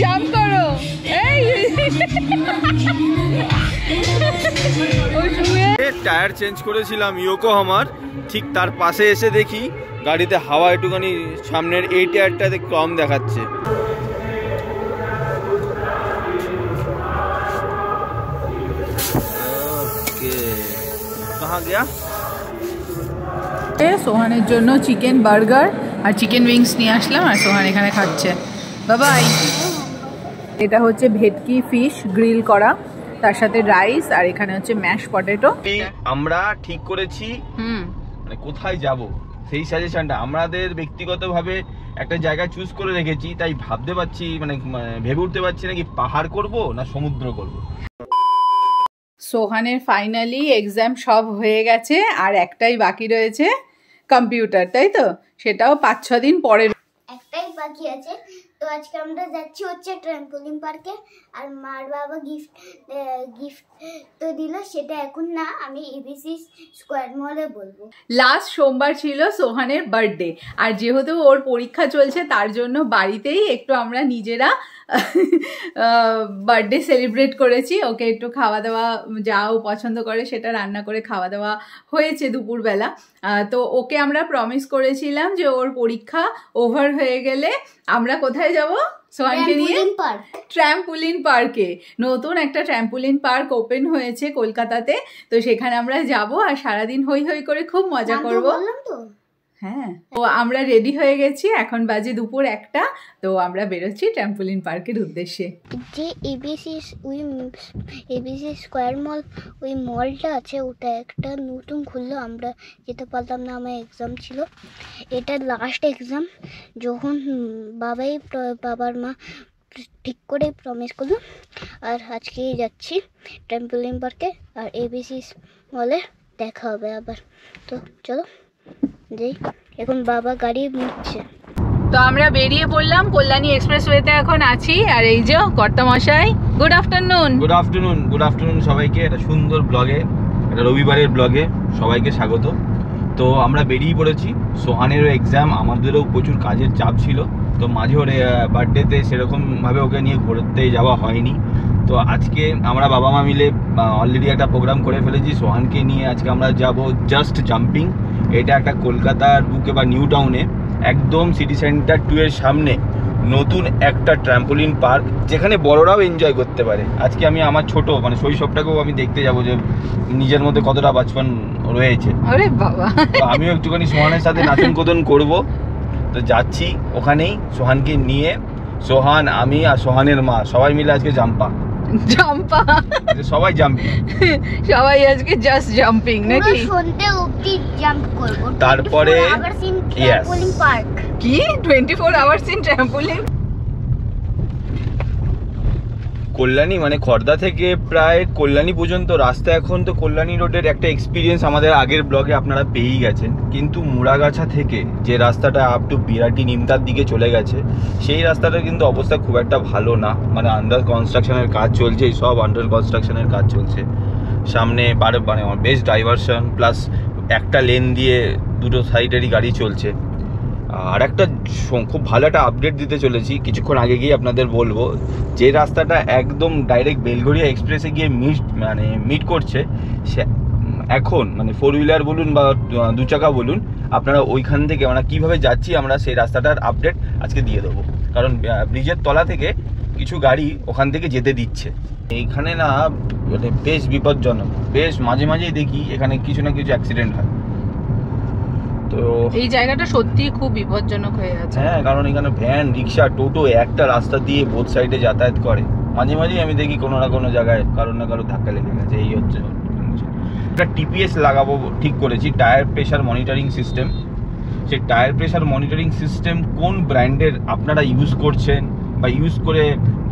Jump করো। এই tyre change করেছিলাম ইয়োকোহামার, ঠিক তার পাশে এসে দেখি গাড়িতে হাওয়া একটুখানি সামনের এই টায়ারটাতে কম দেখাচ্ছে। সোহানের জন্য চিকেন বার্গার আর চিকেন উইংস নিয়ে আসলাম, আর সোহান এখানে খাচ্ছে। বাবাই, এটা হচ্ছে ভেটকি ফিশ গ্রিল করা, তার সাথে রাইস, আর এখানে হচ্ছে ম্যাশ পটেটো। আমরা ঠিক করেছি মানে কোথায় যাব সেই সাজেশনটা আমাদের ব্যক্তিগতভাবে একটা জায়গা চুজ করে রেখেছি, তাই ভাবতে পারছি মানে ভেবে উঠতে পারছি না কি পাহাড় করব না সমুদ্র করব। সোহানের ফাইনালি এক্সাম সব হয়ে গেছে, আর একটাই বাকি রয়েছে কম্পিউটার, তাই তো? সেটাও 5-6 দিন পরে একটাই বাকি আছে। তো আজকে আমরা যাচ্ছি হচ্ছে ট্র্যাম্পোলিন পার্কে, আর মার বাবা গিফট তো দিল, সেটা এখন না, আমি এবিসি স্কোয়ার মলে বলবো। লাস্ট সোমবার ছিল সোহানের বার্থডে, আর যেহেতু ওর পরীক্ষা চলছে তার জন্য বাড়িতেই একটু আমরা নিজেরা বার্থডে সেলিব্রেট করেছি। ওকে একটু খাওয়া দাওয়া যা ও পছন্দ করে সেটা রান্না করে খাওয়া দাওয়া হয়েছে দুপুরবেলা। তো ওকে আমরা প্রমিস করেছিলাম যে ওর পরীক্ষা ওভার হয়ে গেলে আমরা কোথায় যাব সোহানকে নিয়ে? ট্র্যাম্পোলিন পার্কে। নতুন একটা ট্র্যাম্পোলিন পার্ক ওপেন হয়েছে কলকাতাতে, তো সেখানে আমরা যাব আর সারাদিন হই হই করে খুব মজা করব। হ্যাঁ, তো আমরা রেডি হয়ে গেছি, এখন বাজে দুপুর 1টা, তো আমরা বেরোচ্ছি ট্র্যাম্পোলিন পার্কের উদ্দেশ্যে। যে এবিসি স্কোয়ার মল, ওই মলটা আছে, ওটা একটা নতুন খুললো, আমরা যেতে পারলাম না, আমার এক্সাম ছিল। এটা লাস্ট এক্সাম, যখন বাবার মা ঠিক করে প্রমিস করলো, আর আজকেই যাচ্ছি ট্র্যাম্পোলিন পার্কে, আর এবিসি মলে দেখা হবে আবার। তো চলো যাই, এখন বাবা গাড়ি নিচ্ছে। তো আমরা বেরিয়ে পড়লাম, কল্যাণী এক্সপ্রেসওয়েতে এখন আছি, আর এই যে কর্তামশাই। Good afternoon. Good afternoon, good afternoon সবাইকে। একটা সুন্দর ব্লগে, একটা রবিবারের ব্লগে সবাইকে স্বাগত। তো আমরা বেরিয়ে পড়েছি, সোহানেরও এক্সাম, আমাদেরও প্রচুর কাজের চাপ ছিল, তো মাঝে ওর বার্থডেতে সেরকমভাবে ওকে নিয়ে ঘুরতে যাওয়া হয়নি। তো আজকে আমরা বাবা মা মিলে অলরেডি একটা প্রোগ্রাম করে ফেলেছি, সোহানকে নিয়ে আজকে আমরা যাব জাস্ট জাম্পিং। এটা একটা কলকাতার বুকে বা নিউ টাউনে একদম সিটি সেন্টার 2 এর সামনে নতুন একটা ট্র্যাম্পোলিন পার্ক, যেখানে বড়রাও এনজয় করতে পারে। আজকে আমি আমার ছোট মানে শৈশবটাকেও আমি দেখতে যাব যে নিজের মধ্যে কতটা বাচপন রয়েছে। আরে বাবা, আমিও একটুখানি সোহানের সাথে নাচন কোদন করব। তো যাচ্ছি ওখানেই সোহানকে নিয়ে, সোহান, আমি আর সোহানের মা সবাই মিলে আজকে সবাই জাম্পিং, সবাই আজকে জাস্ট জাম্পিং নাকি? সন্ধ্যে অবধি জাম্প করব, তারপরে কি 24 আওয়ার্স ইন ট্র্যাম্পোলিন। কল্যাণী মানে খড়দা থেকে প্রায় কল্যাণী পর্যন্ত রাস্তা, এখন তো কল্যাণী রোডের একটা এক্সপিরিয়েন্স আমাদের আগের ব্লগে আপনারা পেয়েই গেছেন, কিন্তু মুড়াগাছা থেকে যে রাস্তাটা আপ টু বিরাটি নিমতার দিকে চলে গেছে, সেই রাস্তাটার কিন্তু অবস্থা খুব একটা ভালো না। মানে আন্ডার কনস্ট্রাকশনের কাজ চলছে, সব আন্ডার কনস্ট্রাকশনের কাজ চলছে। সামনে মানে বেশ ডাইভারশন, প্লাস একটা লেন দিয়ে দুটো সাইডেরই গাড়ি চলছে। আর একটা খুব ভালো একটা আপডেট দিতে চলেছি, কিছুক্ষণ আগে গিয়ে আপনাদের বলবো। যে রাস্তাটা একদম ডাইরেক্ট বেলঘরিয়া এক্সপ্রেসে গিয়ে মিট করছে, সে এখন মানে 4 হুইলার বলুন বা 2 চাকা বলুন, আপনারা ওইখান থেকে আমরা কীভাবে যাচ্ছি আমরা সেই রাস্তাটার আপডেট আজকে দিয়ে দেবো। কারণ ব্রিজের তলা থেকে কিছু গাড়ি ওখান থেকে যেতে দিচ্ছে। এইখানে না মানে বেশ বিপজ্জনক, বেশ মাঝে মাঝেই দেখি এখানে কিছু না কিছু অ্যাক্সিডেন্ট হয়। তো এই জায়গাটা সত্যি খুব বিপজ্জনক হয়ে আছে। হ্যাঁ, কারণ এখানে ভ্যান, রিক্সা, টোটো একটা রাস্তা দিয়ে বোথ সাইডে যাতায়াত করে। মাঝে মাঝেই আমি দেখি কোনো না কোনো জায়গায় কারো না কারো ধাক্কা লেগে গেছে। এই হচ্ছে একটা টিপিএস লাগাবো ঠিক করেছি, টায়ার প্রেশার মনিটরিং সিস্টেম। সেই টায়ার প্রেশার মনিটরিং সিস্টেম কোন ব্র্যান্ডের আপনারা ইউজ করছেন বা ইউজ করে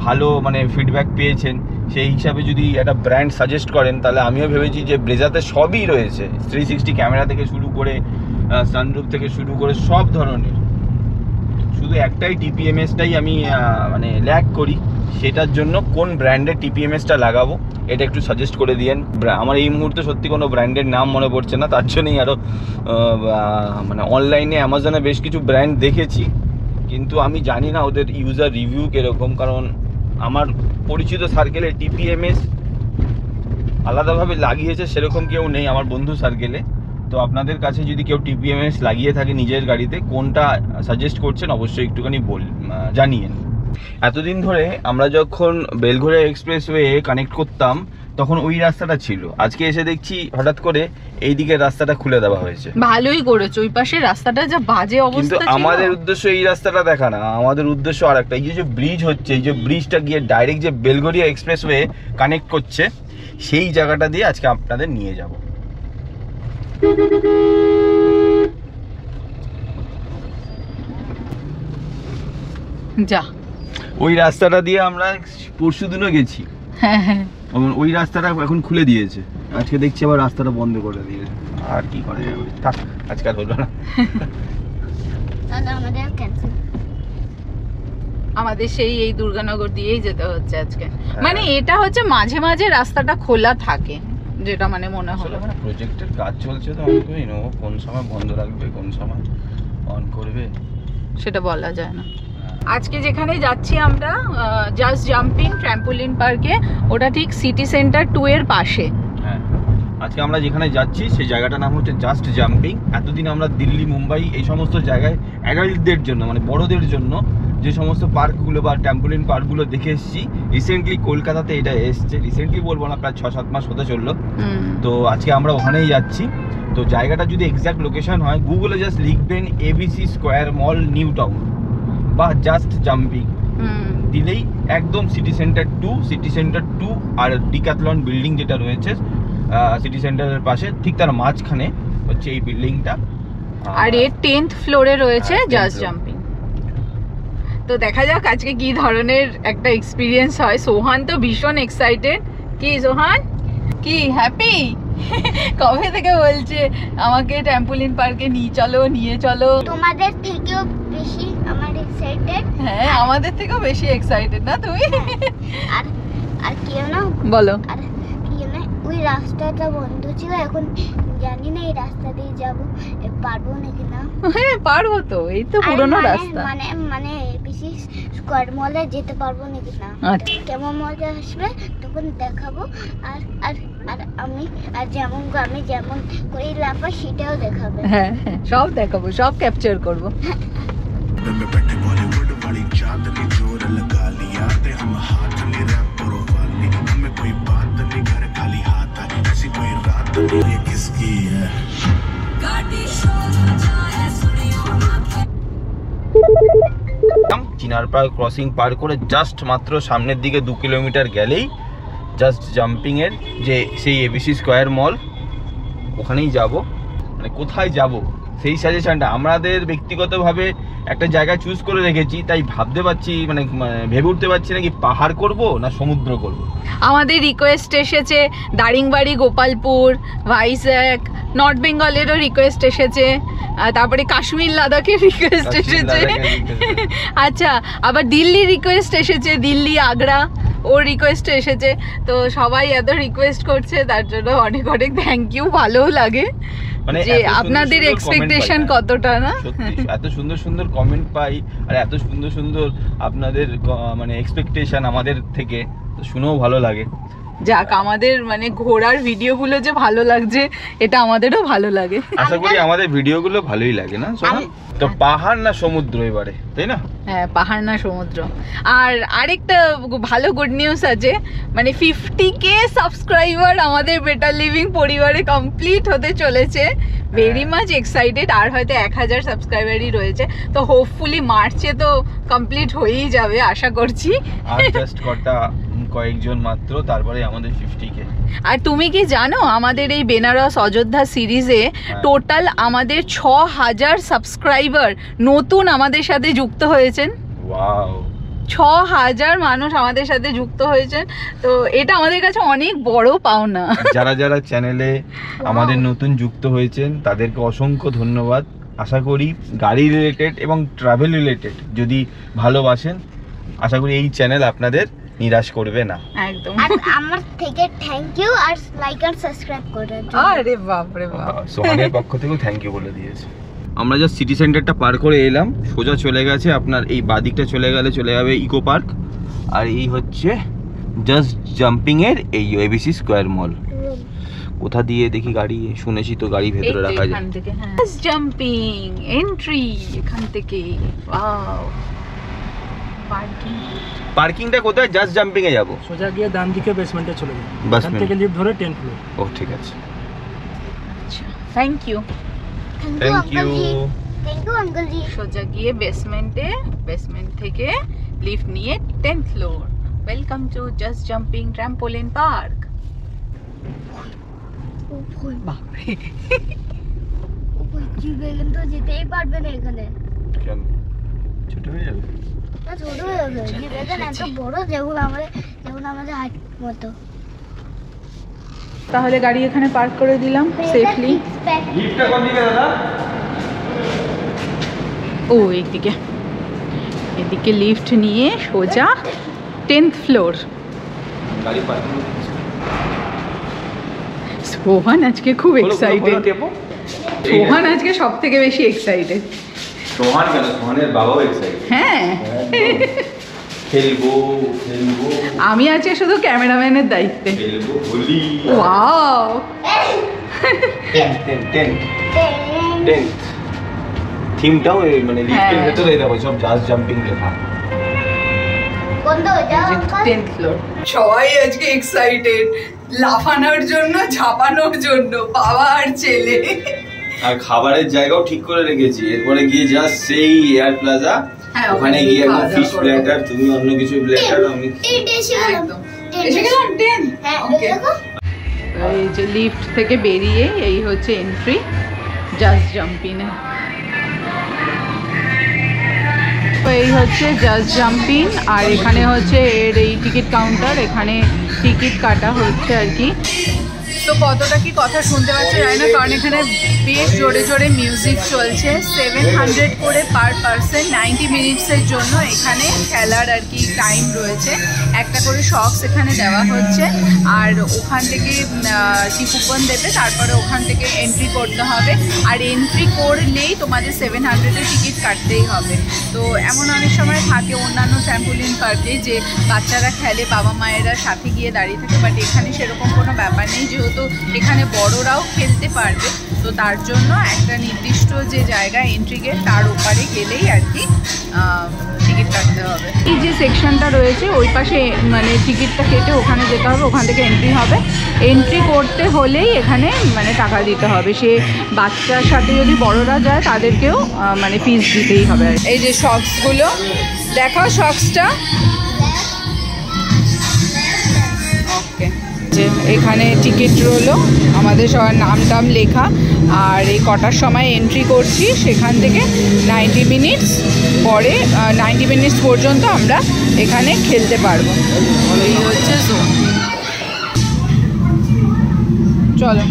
ভালো মানে ফিডব্যাক পেয়েছেন, সেই হিসাবে যদি একটা ব্র্যান্ড সাজেস্ট করেন, তাহলে আমিও ভেবেছি যে ব্রেজাতে সবই রয়েছে, 360 ক্যামেরা থেকে শুরু করে সানরুফ থেকে শুরু করে সব ধরনের। শুধু একটাই টিপিএমএসটাই আমি মানে ল্যাক করি, সেটার জন্য কোন ব্র্যান্ডের টিপিএমএসটা লাগাবো এটা একটু সাজেস্ট করে দিয়েন। আমার এই মুহূর্তে সত্যি কোনো ব্র্যান্ডের নাম মনে পড়ছে না, তার জন্যই আরও মানে অনলাইনে অ্যামাজনে বেশ কিছু ব্র্যান্ড দেখেছি, কিন্তু আমি জানি না ওদের ইউজার রিভিউ কিরকম, কারণ আমার পরিচিত সার্কেলে টিপিএমএস আলাদাভাবে লাগিয়েছে সেরকম কেউ নেই আমার বন্ধু সার্কেলে। তো আপনাদের কাছে যদি কেউ টিপিএমএস লাগিয়ে থাকে নিজের গাড়িতে, কোনটা সাজেস্ট করছেন অবশ্যই একটুখানি জানিয়েন। এতদিন ধরে আমরা যখন বেলঘড়িয়া এক্সপ্রেসওয়ে কানেক্ট করতাম তখন ওই রাস্তাটা ছিল, আজকে এসে দেখছি হঠাৎ করে এই দিকের রাস্তাটা খুলে দেওয়া হয়েছে। ভালোই করেছে, ওই পাশের রাস্তাটা যা বাজে অবস্থা কিন্তু ছিল। আমাদের উদ্দেশ্য এই রাস্তাটা দেখা না, আমাদের উদ্দেশ্য আরেকটা। এই যে ব্রিজ হচ্ছে, এই যে ব্রিজটা গিয়ে ডাইরেক্ট যে বেলঘড়িয়া এক্সপ্রেসওয়ে কানেক্ট করছে সেই জায়গাটা দিয়ে আজকে আপনাদের নিয়ে যাব। যা ওই রাস্তাটা দিয়ে আমরা পরশুদিনও গেছি, ওই রাস্তাটা এখন খুলে দিয়েছে, আজকে দেখছি আবার রাস্তাটা বন্ধ করে দিয়েছে। আর কি করা যাবে, থাক আজকে আর হলো না। আমাদের সেই এই দুর্গানগর দিয়েই যেতে হচ্ছে আজকে। মানে এটা হচ্ছে মাঝে মাঝে রাস্তাটা খোলা থাকে, যেটা মানে মনে হলো প্রজেক্টের কাজ চলছে, তো আমি কই নেবো কোন সময় বন্ধ রাখবে কোন সময় অন করবে সেটা বলা যায় না। আজকে যেখানে যাচ্ছি আমরা জাস্ট জাম্পিং ট্র্যাম্পোলিন পার্কে, ওটা ঠিক সিটি সেন্টার 2 এর পাশে। হ্যাঁ, আজকে আমরা যেখানে যাচ্ছি সেই জায়গাটার নাম হচ্ছে জাস্ট জাম্পিং। এতদিন আমরা দিল্লি মুম্বাই এই সমস্ত জায়গায় অ্যাডাল্টদের জন্য মানে বড়দের জন্য যে সমস্ত পার্কগুলো বা ট্র্যাম্পোলিন পার্কগুলো দেখে এসেছি। রিসেন্টলি কলকাতাতে এটা এসছে, রিসেন্টলি বলবো না, প্রায় 6-7 মাস হতে চললো। তো আজকে আমরা ওখানেই যাচ্ছি। তো জায়গাটা যদি এক্স্যাক্ট লোকেশন হয়, গুগলে জাস্ট লিখবেন এবিসি স্কোয়ার মল নিউ টাউন বা জাস্ট জাম্পিং দিলেই একদম সিটি সেন্টার 2 আর ডিক্যাথলন বিল্ডিং যেটা রয়েছে সিটি সেন্টারের পাশে, ঠিক তার মাঝখানে হচ্ছে এই বিল্ডিংটা, আর এর 10th ফ্লোরে রয়েছে জাস্ট জাম্পিং। তো দেখা যাক আজকে কি ধরনের একটা এক্সপিরিয়েন্স হয়। সোহান তো ভীষণ এক্সাইটেড। কি সোহান, কি হ্যাপি? কবে থেকে বলছে আমাকে ট্র্যাম্পোলিন পার্কে নিয়ে চলো। তোমাদের থেকেও বেশি আমার এক্সাইটেড। হ্যাঁ, আমাদের থেকেও বেশি এক্সাইটেড না তুমি? আর আর কি না বলো। আর কি না, ওই রাস্তাটা বন্ধ ছিল, এখন জানি না এই রাস্তা দিয়ে যাবো পারবো নাকি না। হ্যাঁ পারবো তো, এই তো পুরনো রাস্তা। মানে এবিসি স্কোয়ার মলে যেতে পারবো নাকি না, কেমন মজা আসবে তখন দেখাবো। আর আর আর আমি যেমন করে লাফা সেটাও দেখাবে। হ্যাঁ সব দেখাবো, সব ক্যাপচার করবো। চিনারপাড় ক্রসিং পার করে জাস্ট মাত্র সামনের দিকে 2 কিলোমিটার গেলেই জাস্ট জাম্পিং এর যে সেই এবিসি স্কোয়ার মল, ওখানেই যাব। মানে কোথায় যাব সেই সাজেশনটা আমাদের ব্যক্তিগতভাবে একটা জায়গা চুজ করে রেখেছি, তাই ভাবতে পারছি মানে ভেবে উঠতে পারছি না কি পাহাড় করব না সমুদ্র করব। আমাদের রিকোয়েস্ট এসেছে দারিংবাড়ি, গোপালপুর, ভাইজ্যাক, নর্থ বেঙ্গলেরও রিকোয়েস্ট এসেছে, তারপরে কাশ্মীর লাদাখের রিকোয়েস্ট এসেছে। আচ্ছা, আবার দিল্লি রিকোয়েস্ট এসেছে, দিল্লি আগ্রা ওর রিকোয়েস্ট এসেছে। তো সবাই এত রিকোয়েস্ট করছে, তার জন্য অনেক অনেক থ্যাংক ইউ। ভালোও লাগে মানে যে আপনাদের এক্সপেকটেশন কতটা না। এত সুন্দর সুন্দর কমেন্ট পাই আর এত সুন্দর সুন্দর আপনাদের মানে এক্সপেকটেশন আমাদের থেকে, শুনেও ভালো লাগে। যাক, আমাদের মানে ঘোরার ভিডিওগুলো যে ভালো লাগছে এটা আমাদেরও ভালো লাগে। আশা করি আমাদের ভিডিওগুলো ভালোই লাগে না? তো পাহাড় না সমুদ্র এবারে, তাই না? হ্যাঁ, পাহাড় না সমুদ্র। আর আরেকটা ভালো গুড নিউজ আছে, মানে 50K সাবস্ক্রাইবার আমাদের বেটার লিভিং পরিবারে কমপ্লিট হতে চলেছে। Very much excited. আর হয়তো 1000 সাবস্ক্রাইবারই রয়েছে, তো হোপফুলি মার্চে তো কমপ্লিট হয়েই যাবে আশা করছি। আর জাস্ট কয়েকজন মাত্র, তারপরে আমাদের 50K। আর তুমি কি জানো আমাদের এই বেনারস অযোধ্যা সিরিজে টোটাল আমাদের 6000 সাবস্ক্রাইবার নতুন আমাদের সাথে যুক্ত হয়েছেন। ওয়াও, 6000 মানুষ আমাদের সাথে যুক্ত হয়েছেন, তো এটা আমাদের কাছে অনেক বড় পাওনা। যারা যারা চ্যানেলে আমাদের নতুন যুক্ত হয়েছেন তাদেরকে অসংখ্য ধন্যবাদ। আশা করি গাড়ি রিলেটেড এবং ট্রাভেল রিলেটেড যদি ভালোবাসেন, আশা করি এই চ্যানেল আপনাদের নিরাশ করবে না। একদম। আর আমার থেকে থ্যাংক ইউ, আর লাইক আর সাবস্ক্রাইব করে। আরে বাপ রে বাপ, সোহানের পক্ষ থেকেও থ্যাংক ইউ বলে দিয়েছে। আমরা যা সিটি সেন্টারটা পার করে এলাম, সোজা চলে গেছে আপনার এই বাদিকটা চলে গেলে চলে যাবে ইকো পার্ক, আর এই হচ্ছে জাস্ট জাম্পিং এর এই এবিসি স্কোয়ার মল। কোথা দিয়ে দেখি গাড়ি, শুনেছি তো গাড়ি ভেতরে রাখা যায়। জাস্ট জাম্পিং এন্ট্রি এখান থেকে। ওয়াও, পার্কিংটা কোথায়? জাস্ট জাম্পিং এ যাব, সোজা গিয়ে ডান দিকে বেসমেন্টে চলে যাবে, বেসমেন্ট থেকে লিফট ধরে 10th ফ্লোর। ও ঠিক আছে, আচ্ছা thank you. Thank you. Thank you uncle ji. সোজা গিয়ে বেসমেন্টে, বেসমেন্ট থেকে লিফট নিয়ে 10th floor. Welcome to just jumping trampoline park. বাপরে, কিন্তু যেতেই পারবে না এখানে, কেন ছোট হয়ে যাবে? না ছোট হয়ে যাবে, দেখেন এত বড়, যেগুলো আমাদের হাত মতো। তাহলে গাড়ি এখানে পার্ক করে দিলাম সেফলি। লিফটটা কোন দিকে দাদা? ও এইদিকে, এদিকে লিফট নিয়ে সোজা 10th ফ্লোর। গাড়ি পার্কিং। সোহান আজকে খুব এক্সাইটেড, সোহান আজকে সব থেকে বেশি এক্সাইটেড। সোহান কেন, সোহানের বাবাও এক্সাইটেড। হ্যাঁ, খেলবো। আমি আজকে শুধু ক্যামেরাম্যানের দায়িত্বে। খেলবো হোলি। ওয়াও, 10th থিমটাও মানে লিফটের ভেতরে দেখো সব জাস্ট জাম্পিং লেখা। বন্ধ হয়ে যাও আঙ্কেল। 10th floor. সবাই আজকে এক্সাইটেড, লাফানোর জন্য, ঝাপানোর জন্য, বাবা আর ছেলে। আর খাবারের জায়গাও ঠিক করে রেখেছি, এরপরে গিয়ে জাস্ট সেই এয়ার প্লাজা, ওখানে গিয়ে একদম ফিশ প্ল্যাটার, তুমি অন্য কিছু প্ল্যাটার, আমি একদম এসে গেলাম 10। হ্যাঁ ওকে, দেখো এই যে লিফট থেকে বেরিয়ে এই হচ্ছে এন্ট্রি জাস্ট জাম্পিং এ। এই হচ্ছে জাস্ট জাম্পিং, আর এখানে হচ্ছে এর এই টিকিট কাউন্টার, এখানে টিকিট কাটা হচ্ছে আর কি। তো কতটা কি কথা শুনতে পাচ্ছি জানি না, কারণ এখানে বেশ জোরে জোরে মিউজিক চলছে। 700 করে পার পার্সন, 90 মিনিটসের জন্য এখানে খেলার আর কি টাইম রয়েছে। একটা করে শক্স এখানে দেওয়া হচ্ছে, আর ওখান থেকে কি কুপন দেবে, তারপরে ওখান থেকে এন্ট্রি করতে হবে, আর এন্ট্রি করলেই তোমাদের 700-এর টিকিট কাটতেই হবে। তো এমন অনেক সময় থাকে অন্যান্য ট্র্যাম্পোলিন পার্কে যে বাচ্চারা খেলে, বাবা মায়েরা সাথে গিয়ে দাঁড়িয়ে থাকে, বাট এখানে সেরকম কোনো ব্যাপার নেই, যেহেতু এখানে বড়রাও খেলতে পারবে। তো তার জন্য একটা নির্দিষ্ট যে জায়গা এন্ট্রি গেট, তার ওপারে গেলেই আর কি টিকিট কাটতে হবে। এই যে সেকশনটা রয়েছে ওই পাশে মানে টিকিটটা কেটে ওখানে যেতে হবে, ওখান থেকে এন্ট্রি হবে। এন্ট্রি করতে হলেই এখানে মানে টাকা দিতে হবে, সে বাচ্চার সাথে যদি বড়রা যায় তাদেরকেও মানে ফিস দিতেই হবে। এই যে শক্সগুলো দেখাও, শক্সটা ওকে। যে এখানে টিকিট রইলো, আমাদের সবার নাম টাম লেখা, আর এই কটার সময় এন্ট্রি করছি সেখান থেকে 90 মিনিটস পরে 90 মিনিটস পর্যন্ত আমরা এখানে খেলতে পারবো। এই হচ্ছে জোন। চলো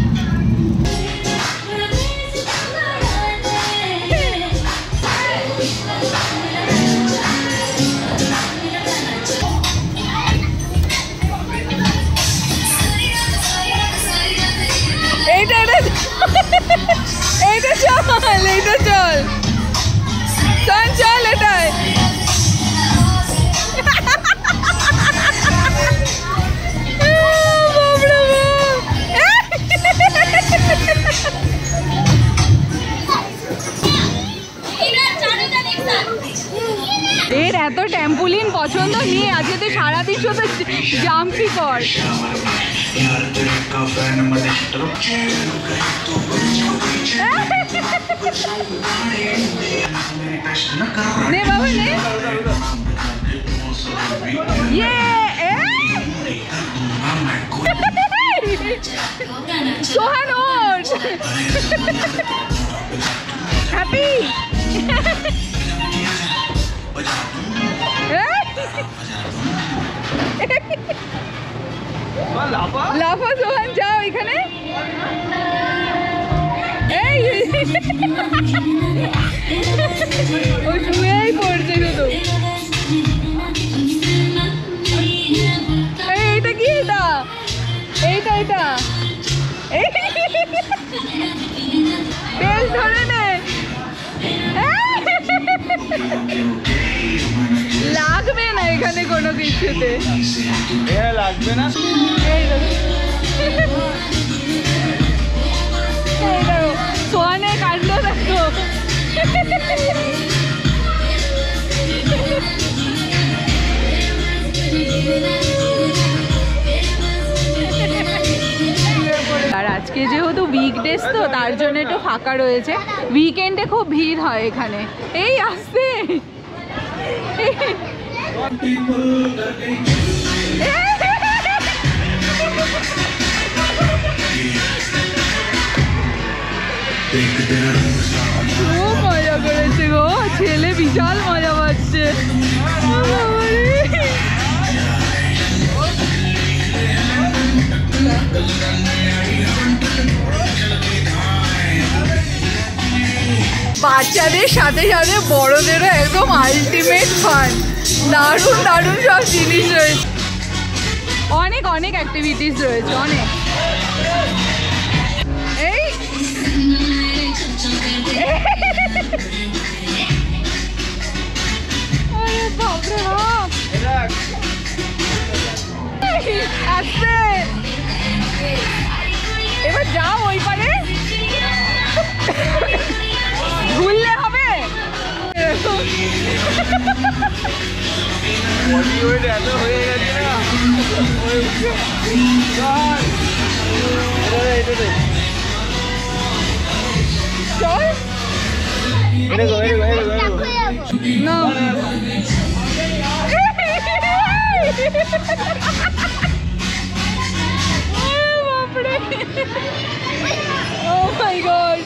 এইটা চল, এইটা চল, চল এটাই। এর এত ট্যাম্পুলিন পছন্দ নিয়ে আজকে তো সারাদিন শুধু জাম্পি কর। নে বাবা নে, সোহান ওঠ, হ্যাপি। লাফা সোহান, যাও এখানে। এই ও শুয়েই পড়ছে শুধু। এইটা কি, এইটা বেল ধরে নে। এখানে কোনো কিছুতে লাগবে না। সোহানের কাণ্ড দেখো। আর আজকে যেহেতু উইকডেজ তো তার জন্য একটু ফাঁকা রয়েছে, উইকেন্ডে খুব ভিড় হয় এখানে। এই আসছে খুব মজা করেছে গো, ছেলে বিশাল মজা পাচ্ছে। বাচ্চাদের সাথে সাথে বড়দেরও একদম আলটিমেট ফান। দারুণ দারুণ সব জিনিস রয়েছে, অনেক অনেক অ্যাক্টিভিটিস রয়েছে, অনেক। এই বাপরে বাপ, আসছে এবার যাও ওই পারে, ভুললে হবে। এত হয়ে গেছে না, চল না বাপরে, oh my god,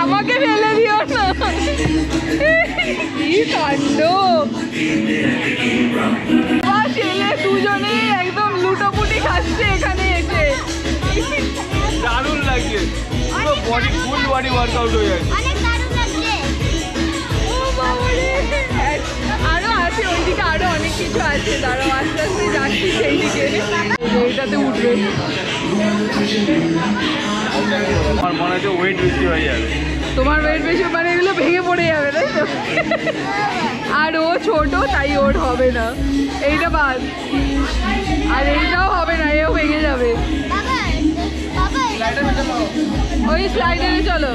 আমাকে ফেলে দিও না, কি কাণ্ড। ছেলে দুজনেই একদম লুটোপুটি খাচ্ছে এখানে এসে, দারুণ লাগছে, পুরো বডি ফুল বডি ওয়ার্কআউট হয়ে যাচ্ছে। আরো আছে ওইদিকে, আরো অনেক কিছু আছে, দাঁড়াও আস্তে আস্তে যাচ্ছি সেই দিকে। এইটাতে উঠবে, আমার মনে হচ্ছে ওয়েট বেশি হয়ে যাবে। তোমার ওয়েট বেশি মানে এগুলো ভেঙে পড়ে যাবে তাই তো। আর ও ছোট তাই ওর হবে না, এইটা বাদ, আর এইটাও হবে না, এও ভেঙে যাবে। ওই স্লাইডারে চলো।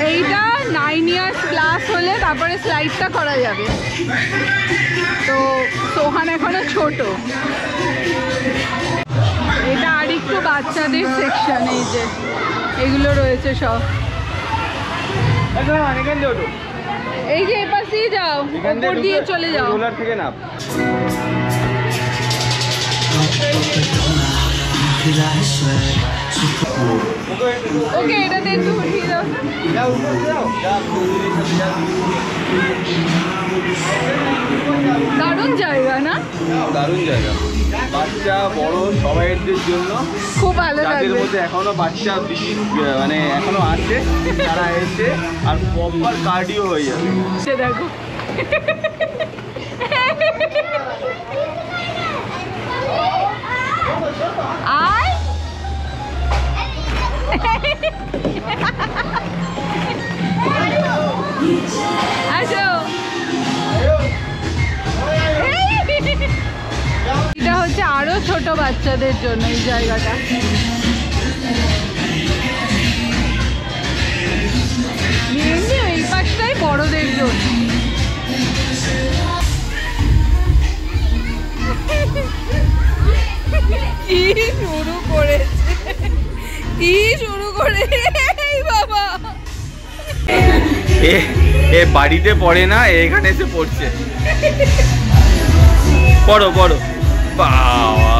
এইটা 9 ইয়ার্স প্লাস হলে তারপরে স্লাইডটা করা যাবে, তো সোহান এখনো ছোট। এটা আর একটু বাচ্চাদের সেকশন, এই যে এগুলো রয়েছে সব। এই যে এপাশ দিয়ে যাও, উপর দিয়ে চলে যাও। থেকে না ওকে, এটাতে একটু উঠিয়ে দাও। দারুণ জায়গা না? দারুণ জায়গা, বাচ্চা বড় সবাইয়ের জন্য খুব ভালো যাদের লাগবে। মধ্যে এখনো বাচ্চা মানে এখনো আছে তারা এসে আর প্রপার কার্ডিও হয়ে যাবে। সে দেখো আয় আসো। এটা হচ্ছে আরো ছোট বাচ্চাদের জন্য এই জায়গাটা। এই পাশটাই বড়দের জন্য। কি শুরু করেছে, কি শুরু করে বাবা। এ বাড়িতে পড়ে না, এখানে এসে পড়ছে। পড়ো পড়ো। বাবা,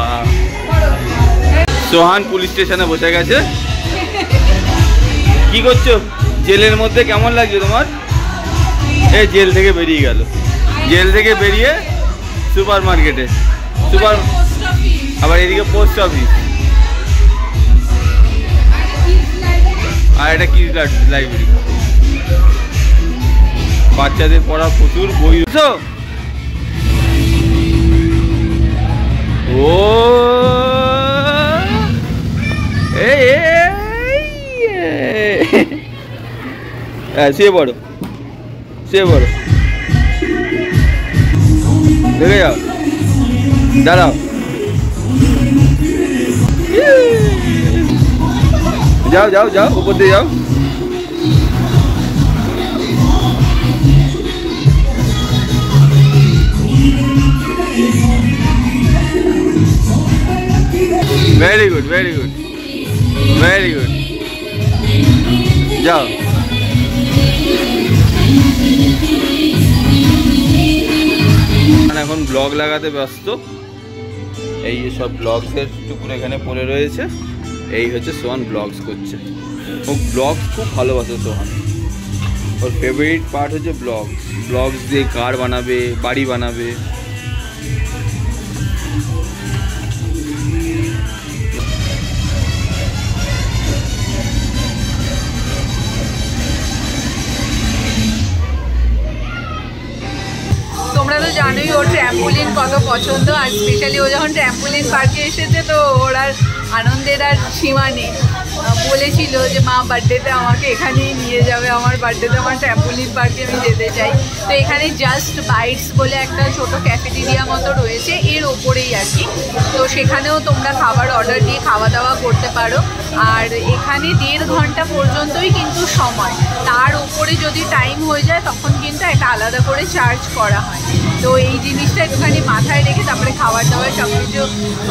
সোহান পুলিশ স্টেশনে বসে গেছে। কি করছো? জেলের মধ্যে কেমন লাগছে তোমার? এই জেল থেকে বেরিয়ে গেল। জেল থেকে বেরিয়ে সুপার মার্কেটে, সুপার আবার এদিকে পোস্ট অফিস, আর এটা কি লাইব্রেরি, বাচ্চাদের পড়া প্রচুর বই। ও শুয়ে পড়ো, শুয়ে পড়ো, দেখে যাও, দাঁড়াও, যাও যাও যাও উপর দিয়ে যাও। Very good, very good, very good, যাও। এখন ব্লগ লাগাতে ব্যস্ত, এই যে সব ব্লগসের টুকরো এখানে পড়ে রয়েছে, এই হচ্ছে সোহান ব্লগস করছে। ও ব্লগস খুব ভালোবাসে সোহান, ওর ফেভারিট পার্ট হচ্ছে ব্লগস। ব্লগস দিয়ে কার বানাবে, বাড়ি বানাবে। তোমরা তো জানোই ওর ট্র্যাম্পোলিন কত পছন্দ, আর স্পেশালি ও যখন ট্র্যাম্পোলিন পার্কে এসেছে তো ওর আর আনন্দের আর সীমা নেই। বলেছিল যে মা বার্থডেতে আমাকে এখানেই নিয়ে যাবে, আমার বার্থডেতে আমার ট্র্যাম্পোলিন পার্কে আমি যেতে চাই। তো এখানে জাস্ট বাইটস বলে একটা ছোট ক্যাফেটেরিয়া মতো রয়েছে এর ওপরেই আর কি, তো সেখানেও তোমরা খাবার অর্ডার দিয়ে খাওয়া দাওয়া করতে পারো। আর এখানে 1.5 ঘন্টা পর্যন্তই কিন্তু সময়, তার উপরে যদি টাইম হয়ে যায় তখন কিন্তু একটা আলাদা করে চার্জ করা হয়। তো এই জিনিসটা একটুখানি মাথায় রেখে তারপরে খাবার দাবার সব কিছু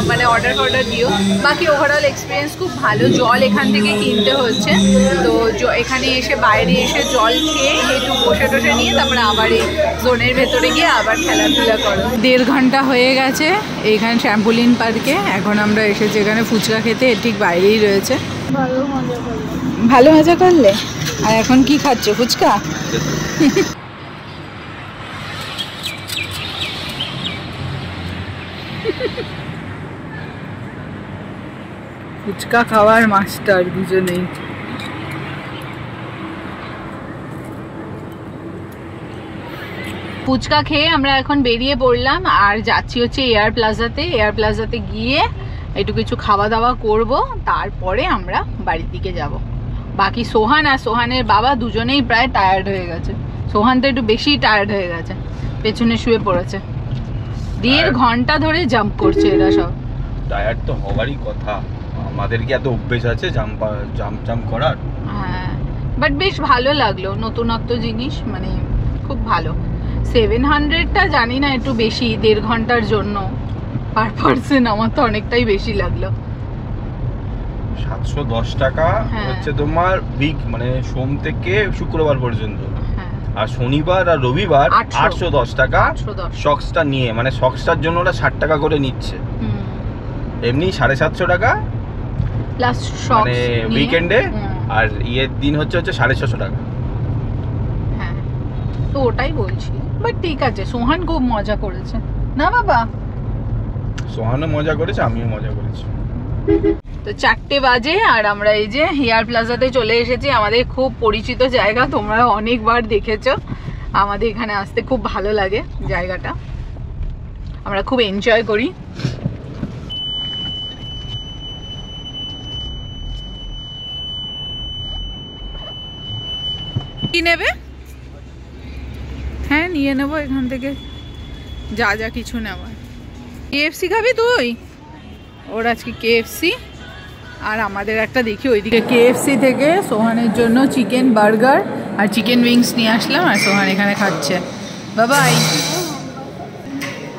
মানে অর্ডার দিও। বাকি ওভারঅল এক্সপিরিয়েন্স খুব ভালো। জল এখান থেকে কিনতে হচ্ছে, তো এখানে এসে বাইরে এসে জল খেয়ে একটু বসে টসে নিয়ে তারপরে আবার এই জোনের ভেতরে গিয়ে আবার খেলাধুলা করো। 1.5 ঘন্টা হয়ে গেছে এইখানে ট্র্যাম্পোলিন পার্কে। এখন আমরা এসেছি এখানে ফুচকা খেতে, এর ঠিক বাইরেই রয়েছে। ভালো মজা করলে। আর এখন কি খাচ্ছ? ফুচকা? ফুচকা খাওয়ার মাস্টার দুজনেই। ফুচকা খেয়ে আমরা এখন বেরিয়ে পড়লাম আর যাচ্ছি হচ্ছে এয়ার প্লাজাতে। এয়ার প্লাজাতে গিয়ে একটু কিছু খাওয়া দাওয়া করব, তারপরে আমরা বাড়ির দিকে যাব। বাকি সোহান আর সোহানের বাবা দুজনেই প্রায় টায়ার্ড হয়ে গেছে। সোহান তো একটু বেশি টায়ার্ড হয়ে গেছে, পেছনে শুয়ে পড়েছে। 1.5 ঘন্টা ধরে জাম্প করছে এরা সব। টায়ার্ড তো হওয়ারই কথা, আমাদের কি এত অভ্যেস আছে জাম্প করার? হ্যাঁ, বাট বেশ ভালো লাগলো, নতুনত্ব জিনিস, মানে খুব ভালো। 700টা জানি না একটু বেশি 1.5 ঘন্টার জন্য পার পার্সন, আমার তো অনেকটাই বেশি লাগলো। 710 টাকা হচ্ছে তোমার উইক, মানে সোম থেকে শুক্রবার পর্যন্ত। আর শনিবার আর রবিবার 810 টাকা সক্সটা নিয়ে, মানে সক্সটার জন্য ওরা 60 টাকা করে নিচ্ছে। এমনি 750 টাকা প্লাস মানে উইকেন্ডে, আর ইয়ের দিন হচ্ছে 650 টাকা। হ্যাঁ, তো ওটাই বলছি। বাট ঠিক আছে, সোহান খুব মজা করেছে না বাবা? সোহানও মজা করেছে, আমিও মজা করেছি। তো 4টে বাজে আর আমরা এই যে হেয়ার প্লাজাতে চলে এসেছি। আমাদের খুব পরিচিত জায়গা, তোমরা অনেকবার দেখেছো। আমাদের এখানে আসতে খুব ভালো লাগে জায়গাটা, আমরা খুব এনজয় করি। কি নেবে? হ্যাঁ, নিয়ে নেবো এখান থেকে যা যা কিছু নেওয়ার। KFC খাবি তুই? ওর আজকে KFC, আর আমাদের একটা দেখি ওইদিকে KFC থেকে সোহানের জন্য চিকেন বার্গার আর চিকেন উইংস নিয়ে আসলাম, আর সোহান এখানে খাচ্ছে। বাবাই,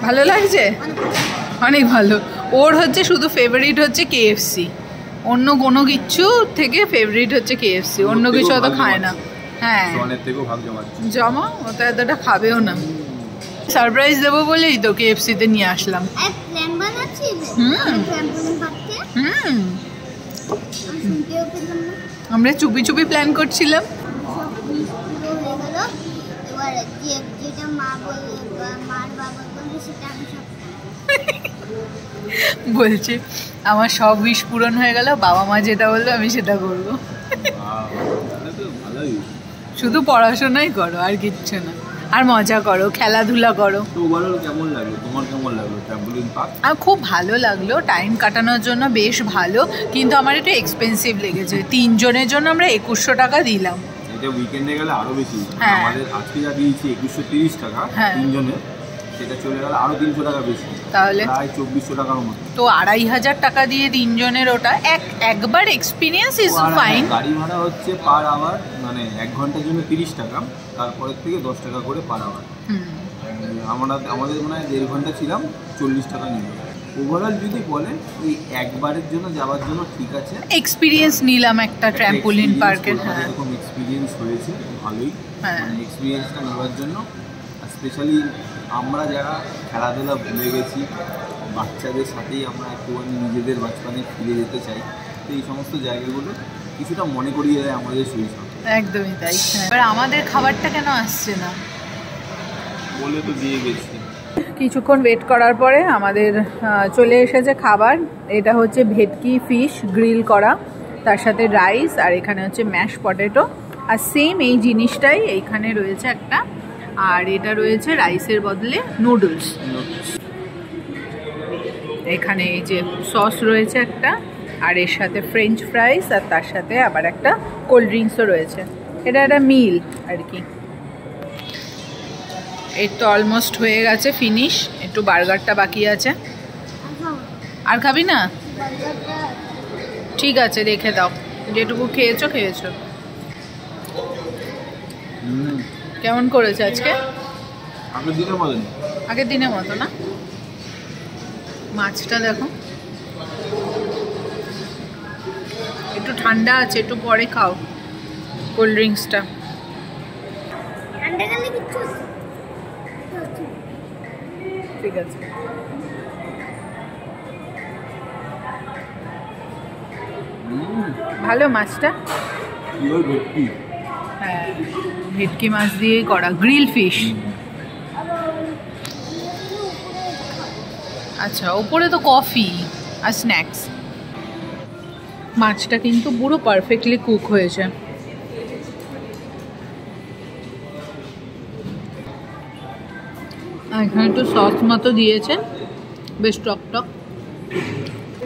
ভালো লাগছে? অনেক ভালো। ওর হচ্ছে শুধু ফেভারিট হচ্ছে KFC, অন্য কোনো কিছু থেকে ফেভারিট হচ্ছে KFC, অন্য কিছু অত খায় না। হ্যাঁ, জমা ও তো এতটা খাবেও না। সারপ্রাইজ দেবো বলেই তো KFC-তে নিয়ে আসলাম। আমরা চুপি চুপি প্ল্যান করছিলাম। যেটা মা বললে মার বাবা বলবে সেটা আমি সব বলছে আমার সব উইশ পূরণ হয়ে গেল, বাবা মা যেটা বললো আমি সেটা করবো। শুধু পড়াশোনাই করো আর কিচ্ছু না, আর মজা করো, খেলাধুলা করো। তো ওভারঅল কেমন লাগলো তোমার, কেমন লাগলো ট্রাম্পোলিন পার্ক? আর খুব ভালো লাগলো, টাইম কাটানোর জন্য বেশ ভালো, কিন্তু আমার একটু এক্সপেন্সিভ লেগেছে। 3 জনের জন্য আমরা 2100 টাকা দিলাম। এটা উইকেন্ডে গেলে আরো বেশি। হ্যাঁ। আমাদের আজকে যা দিয়েছি 2130 টাকা 3 জনের, সেটা চলে গেল আরো 300 টাকা বেশি, তাহলে প্রায় 2400 টাকার মতো। তো 2500 টাকা দিয়ে 3 জনের ওটা একবার এক্সপিরিয়েন্স ইজ ফাইন। গাড়ি ভাড়া হচ্ছে পার আওয়ার, মানে 1 ঘন্টার জন্য 30 টাকা, তারপরের থেকে 10 টাকা করে পার আওয়ার। আমাদের মনে হয় 1.5 ঘন্টা ছিলাম, 40 টাকা নিল। ওভারঅল যদি বলেন ওই একবারের জন্য যাওয়ার জন্য ঠিক আছে, এক্সপিরিয়েন্স নিলাম একটা ট্র্যাম্পোলিন পার্কের। হ্যাঁ, এরকম এক্সপিরিয়েন্স হয়েছে ভালোই। হ্যাঁ, এক্সপিরিয়েন্সটা নেওয়ার জন্য স্পেশালি আমরা যারা খেলাধুলা ভুলে গেছি, বাচ্চাদের সাথেই আমরা একটুখানি নিজেদের বাচ্চানে ফিরে যেতে চাই, তো এই সমস্ত জায়গাগুলো কিছুটা মনে করিয়ে দেয় আমাদের শৈশব। একদমই তাই। এবার আমাদের খাবারটা কেন আসছে না বলে তো দিয়ে গেছি। কিছুক্ষণ ওয়েট করার পরে আমাদের চলে এসেছে খাবার। এটা হচ্ছে ভেটকি ফিশ গ্রিল করা, তার সাথে রাইস, আর এখানে হচ্ছে ম্যাশ পটেটো, আর সেম এই জিনিসটাই এইখানে রয়েছে একটা, আর এটা রয়েছে রাইসের বদলে নুডলস। এখানে এই যে সস রয়েছে একটা, আর এর সাথে ফ্রেঞ্চ ফ্রাইস, আর তার সাথে আবার একটা কোল্ড ড্রিঙ্কসও রয়েছে। এটা একটা মিল আর কি। এর তো অলমোস্ট হয়ে গেছে ফিনিশ, একটু বার্গারটা বাকি আছে। আর খাবি না? ঠিক আছে রেখে দাও, যেটুকু খেয়েছো। কেমন করেছে আজকে? আগের দিনের মতো না। মাছটা দেখো, একটু ঠান্ডা আছে, একটু পরে খাও কোল্ড ড্রিঙ্কসটা। ঠিক আছে। ভালো মাছটা। হ্যাঁ, ভেটকি মাছ দিয়েই করা গ্রিল ফিশ। আচ্ছা, ওপরে তো কফি আর স্ন্যাক্স। মাছটা কিন্তু পুরো পারফেক্টলি কুক হয়েছে। এখানে একটু সস মতো দিয়েছে, বেশ টক টক।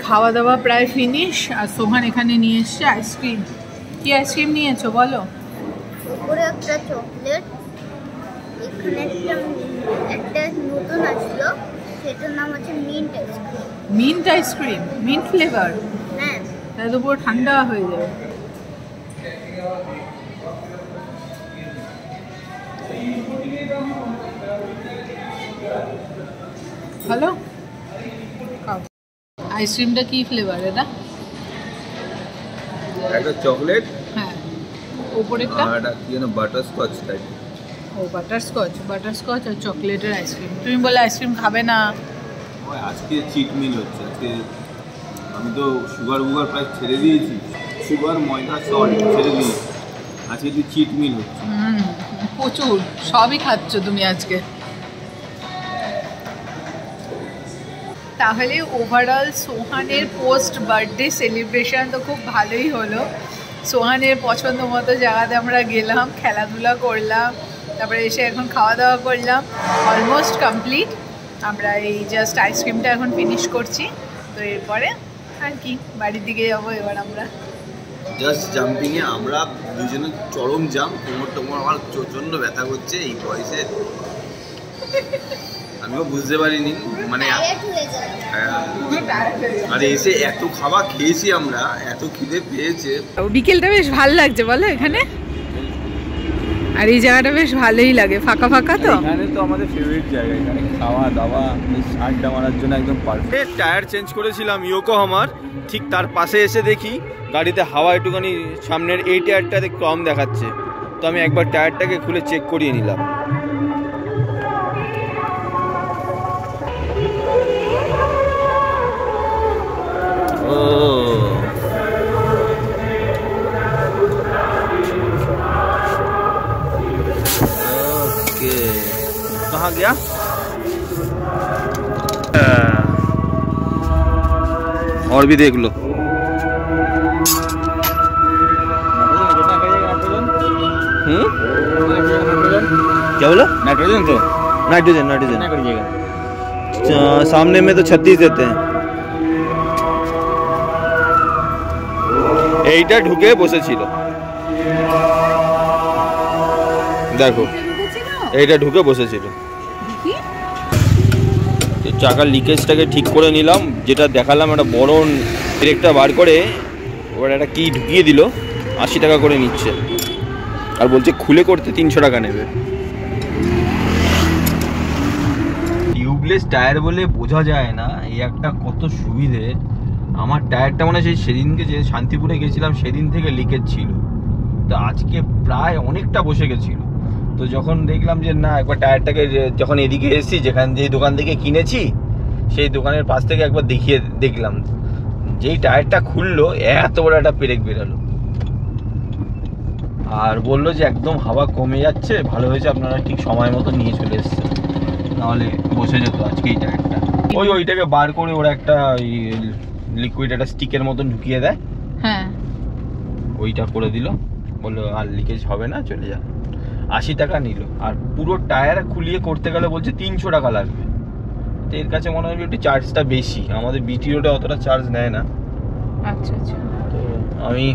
খাওয়া দাওয়া প্রায় ফিনিশ, আর সোহান এখানে নিয়ে এসছে আইসক্রিম। কি আইসক্রিম নিয়েছো বলো? উপরে একটা চকলেট, এখানে একটা নতুন আসলো, সেটার নাম হচ্ছে mint ice cream. Mint ice cream, mint flavour? হ্যাঁ, তাহলে তো পুরো ঠান্ডা হয়ে যাবে। হ্যালো, আইসক্রিমটা কি ফ্লেভার এটা? একটা চকলেট, হ্যাঁ, উপরেরটা আর একটা কি যেন বাটারস্কচ টাইপ। ও বাটারস্কচ আর চকলেটের আইসক্রিম। তুমি বলে আইসক্রিম খাবে না? ওই আজকে চিট মিল হচ্ছে। আজকে আমি তো সুগার প্রায় ছেড়ে দিয়েছি, সুগার ময়দা সল্ট ছেড়ে দিয়েছি, আজকে তো চিট মিল হচ্ছে। প্রচুর সবই খাচ্ছ তুমি আজকে। তাহলে ওভারঅল সোহানের পোস্ট বার্থডে সেলিব্রেশন তো খুব ভালোই হলো। সোহানের পছন্দ মতো জায়গাতে আমরা গেলাম, খেলাধুলা করলাম, তারপরে এসে এখন খাওয়া দাওয়া করলাম, অলমোস্ট কমপ্লিট। আমরা এই জাস্ট আইসক্রিমটা এখন ফিনিশ করছি, তো এরপরে আর কি বাড়ির দিকে যাবো এবার আমরা। জাস্ট জাম্পিংয়ে আমরা দুজনে চরম জাম, কোমর আমার প্রচণ্ড ব্যথা করছে এই বয়সে। আমিও বুঝতে পারিনি, মানে আর এসে এত খাবার খেয়েছি আমরা, এত খিদে পেয়েছে। বিকেলটা বেশ ভালো লাগছে বলো এখানে, আর এই জায়গাটা বেশ ভালোই লাগে, ফাঁকা ফাঁকা। তো এখানে তো আমাদের ফেভারিট জায়গা, এখানে খাওয়া দাওয়া আড্ডা মারার জন্য একদম পারফেক্ট। টায়ার চেঞ্জ করেছিলাম ইয়োকোহামার, ঠিক তার পাশে এসে দেখি গাড়িতে হাওয়া একটুখানি সামনের এই টায়ারটাতে কম দেখাচ্ছে, তো আমি একবার টায়ারটাকে খুলে চেক করিয়ে নিলাম। ওকে कहाँ गया? और भी देख लो। क्या बोला? नाइट्रोजन तो नाइट्रोजन सामने में तो 36 देते हैं। এইটা ঢুকে বসেছিল, দেখো এইটা ঢুকে বসেছিল। চাকার লিকেজটাকে ঠিক করে নিলাম, যেটা দেখালাম একটা বড় ব্রেকটা বার করে ওরা একটা কি ঢুকিয়ে দিল, 80 টাকা করে নিচ্ছে, আর বলছে খুলে করতে 300 টাকা নেবে। টিউবলেস টায়ার বলে বোঝা যায় না এই একটা কত সুবিধে। আমার টায়ারটা মানে সেই সেদিনকে যে শান্তিপুরে গেছিলাম সেদিন থেকে লিকেজ ছিল, তো আজকে প্রায় অনেকটা বসে গেছিল। তো যখন দেখলাম যে না একবার টায়ারটাকে, যখন এদিকে এসেছি যেখান যে দোকান থেকে কিনেছি সেই দোকানের পাশ থেকে একবার দেখিয়ে দেখলাম, যেই টায়ারটা খুললো এত বড় একটা পেরেক বেরোলো, আর বললো যে একদম হাওয়া কমে যাচ্ছে, ভালো হয়েছে আপনারা ঠিক সময় মতো নিয়ে চলে এসছেন, নাহলে বসে যেত আজকে এই টায়ারটা। ওইটাকে বার করে ওরা একটা লিকুইড একটা স্টিকের মতন ঢুকিয়ে দেয়, হ্যাঁ ওইটা করে দিল, বললো আর লিকেজ হবে না, চলে যা। 80 টাকা নিল, আর পুরো টায়ার খুলিয়ে করতে গেলে বলছে 300 টাকা লাগবে। তো এর কাছে মনে হয় একটু চার্জটা বেশি, আমাদের বিটিওটা অতটা চার্জ নেয় না। আচ্ছা আচ্ছা, তো আমি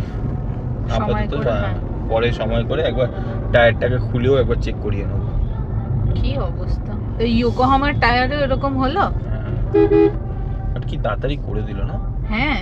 আপাতত পরে সময় করে একবার টায়ারটাকে খুলেও একবার চেক করিয়ে নেব। কি অবস্থা, তো ইয়োকোহামার টায়ারে এরকম হলো? আর কি তাড়াতাড়ি করে দিল না? হ্যাঁ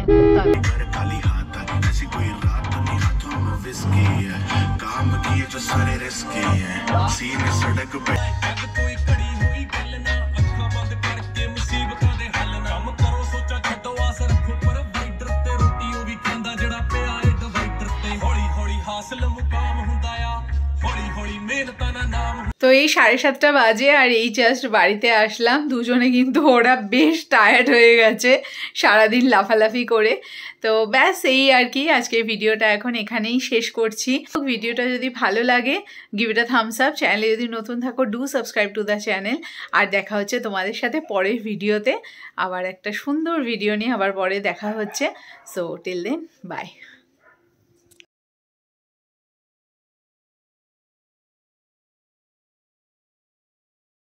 তো এই 7:30 বাজে আর এই জাস্ট বাড়িতে আসলাম। দুজনে কিন্তু ওরা বেশ টায়ার্ড হয়ে গেছে সারাদিন লাফালাফি করে। তো ব্যাস এই আর কি, আজকে ভিডিওটা এখন এখানেই শেষ করছি। ভিডিওটা যদি ভালো লাগে give it a thumbs up, চ্যানেলে যদি নতুন থাকো do subscribe to the channel. আর দেখা হচ্ছে তোমাদের সাথে পরের ভিডিওতে, আবার একটা সুন্দর ভিডিও নিয়ে আবার পরে দেখা হচ্ছে। So till then by.